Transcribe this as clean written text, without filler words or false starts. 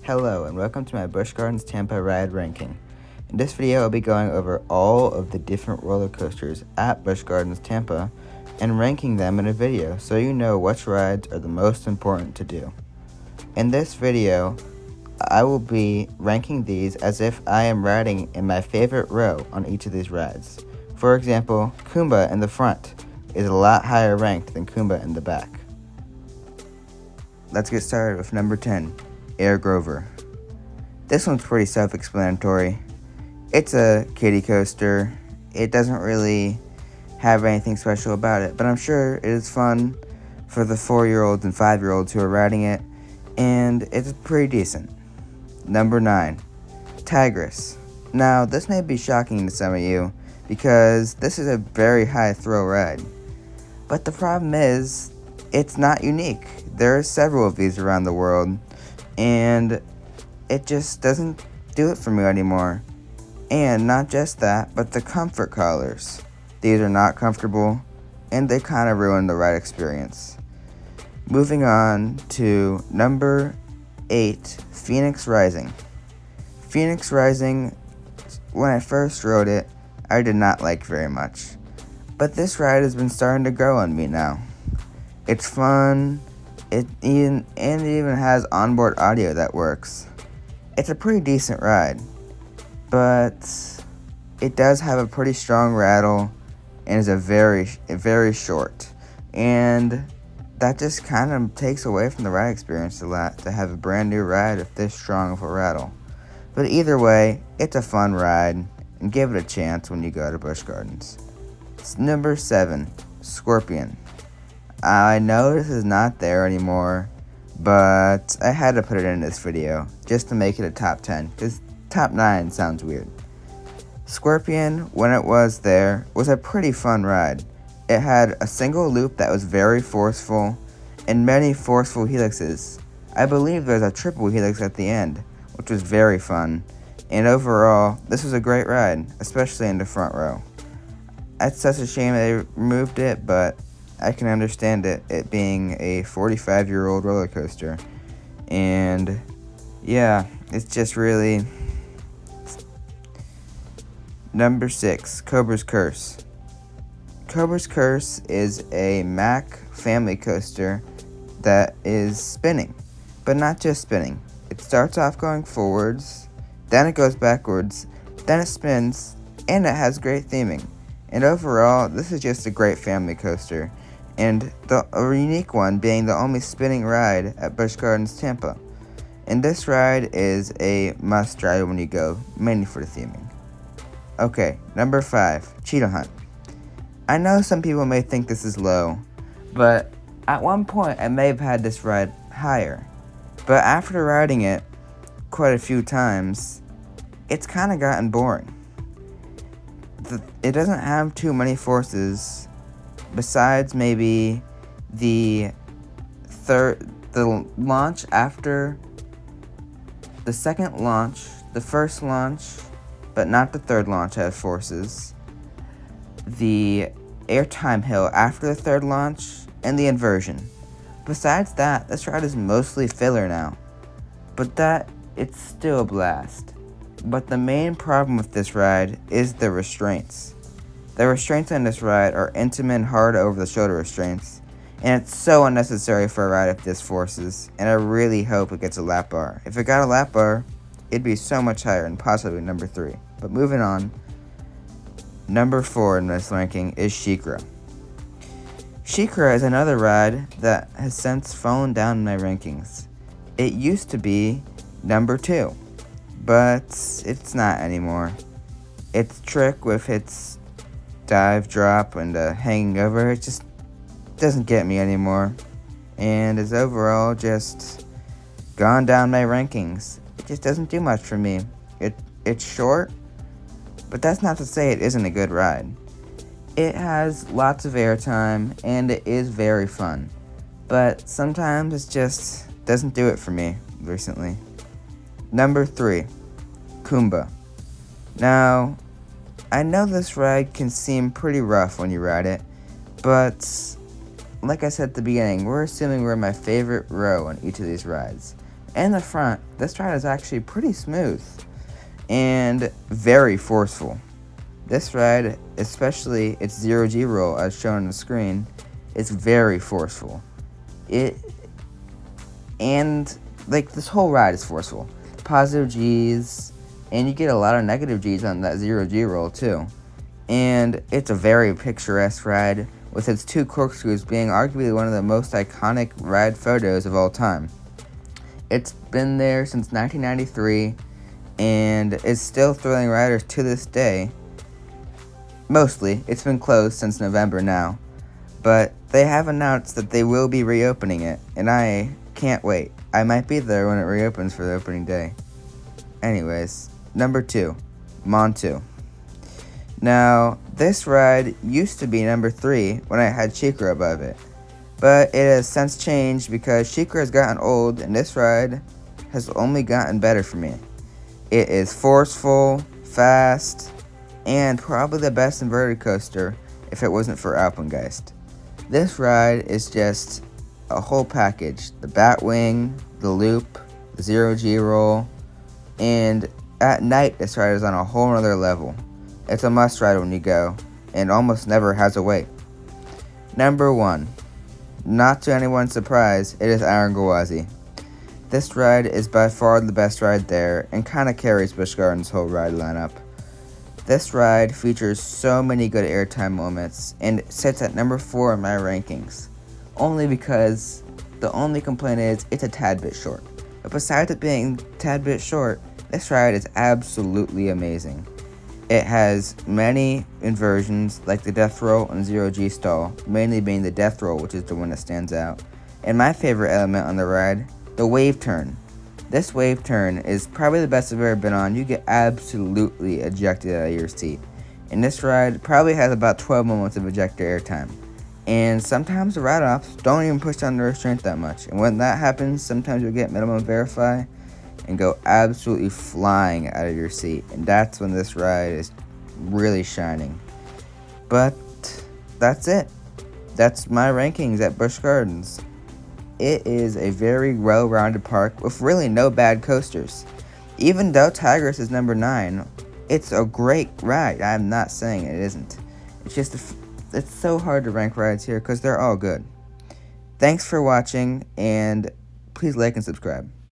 Hello and welcome to my Busch Gardens Tampa ride ranking. In this video I'll be going over all of the different roller coasters at Busch Gardens Tampa and ranking them in a video so you know which rides are the most important to do. In this video I will be ranking these as if I am riding in my favorite row on each of these rides. For example, Kumba in the front is a lot higher ranked than Kumba in the back. Let's get started with number 10. Air Grover. This one's pretty self-explanatory. It's a kiddie coaster. It doesn't really have anything special about it, but I'm sure it is fun for the 4-year-olds and 5-year-olds who are riding it, and it's pretty decent. Number 9. Tigress. Now, this may be shocking to some of you because this is a very high thrill ride, but the problem is it's not unique. There are several of these around the world, and it just doesn't do it for me anymore. And not just that, but the comfort collars. These are not comfortable, and they kind of ruin the ride experience. Moving on to number 8, Phoenix Rising. Phoenix Rising, when I first rode it, I did not like very much. But this ride has been starting to grow on me now. It's fun. It even has onboard audio that works. It's a pretty decent ride, but it does have a pretty strong rattle and is a very short. And that just kind of takes away from the ride experience a lot to have a brand new ride with this strong of a rattle. But either way, it's a fun ride, and give it a chance when you go to Busch Gardens. It's number 7, Scorpion. I know this is not there anymore, but I had to put it in this video just to make it a top 10, because top 9 sounds weird. Scorpion, when it was there, was a pretty fun ride. It had a single loop that was very forceful and many forceful helixes. I believe there's a triple helix at the end, which was very fun. And overall, this was a great ride, especially in the front row. It's such a shame they removed it, but I can understand it being a 45-year-old roller coaster. And yeah, it's just really... Number 6, Cobra's Curse. Cobra's Curse is a Mack family coaster that is spinning, but not just spinning. It starts off going forwards, then it goes backwards, then it spins, and it has great theming. And overall, this is just a great family coaster, and a unique one being the only spinning ride at Busch Gardens Tampa. And this ride is a must ride when you go, mainly for the theming. Okay, number 5, Cheetah Hunt. I know some people may think this is low, but at one point I may have had this ride higher. But after riding it quite a few times, it's kind of gotten boring. It doesn't have too many forces, besides maybe the launch after the second launch, the first launch, but not the third launch has forces, the airtime hill after the third launch, and the inversion. Besides that, this ride is mostly filler now, but it's still a blast. But the main problem with this ride is the restraints. The restraints on this ride are intimate and hard over the shoulder restraints, and it's so unnecessary for a ride of this forces, and I really hope it gets a lap bar. If it got a lap bar, it'd be so much higher and possibly number 3. But moving on, number 4 in this ranking is SheiKra. SheiKra is another ride that has since fallen down in my rankings. It used to be number 2, but it's not anymore. Its trick with its dive drop and hanging over, it just doesn't get me anymore, and is overall just gone down my rankings. It just doesn't do much for me. It's short, but that's not to say it isn't a good ride. It has lots of airtime, and it is very fun, but sometimes it just doesn't do it for me recently. Number 3, Kumba. Now, I know this ride can seem pretty rough when you ride it, but like I said at the beginning, we're assuming we're in my favorite row on each of these rides. In the front, this ride is actually pretty smooth and very forceful. This ride, especially its zero-G roll as shown on the screen, is very forceful. This whole ride is forceful. Positive G's, and you get a lot of negative G's on that zero-G roll too. And it's a very picturesque ride, with its 2 corkscrews being arguably one of the most iconic ride photos of all time. It's been there since 1993, and is still thrilling riders to this day. Mostly, it's been closed since November now, but they have announced that they will be reopening it, and I can't wait. I might be there when it reopens for the opening day. Anyways, number 2, Montu. Now, this ride used to be number 3 when I had Shikra above it, but it has since changed because Shikra has gotten old and this ride has only gotten better for me. It is forceful, fast, and probably the best inverted coaster if it wasn't for Alpengeist. This ride is just a whole package. The Batwing, the loop, the zero-G roll, and at night this ride is on a whole other level. It's a must ride when you go, and almost never has a wait. Number 1. Not to anyone's surprise, it is Arangawazi. This ride is by far the best ride there, and kinda carries Busch Gardens' whole ride lineup. This ride features so many good airtime moments, and it sits at number 4 in my rankings. Only because the only complaint is it's a tad bit short. But besides it being a tad bit short, this ride is absolutely amazing. It has many inversions like the death roll and zero-G stall, mainly being the death roll, which is the one that stands out. And my favorite element on the ride, the wave turn. This wave turn is probably the best I've ever been on. You get absolutely ejected out of your seat. And this ride probably has about 12 moments of ejector airtime. And sometimes the ride-offs don't even push down the restraint that much. And when that happens, sometimes you'll get minimum verify and go absolutely flying out of your seat. And that's when this ride is really shining. But that's it. That's my rankings at Busch Gardens. It is a very well-rounded park with really no bad coasters. Even though Tigris is number 9, it's a great ride. I'm not saying it isn't. It's just it's so hard to rank rides here because they're all good. Thanks for watching, and please like and subscribe.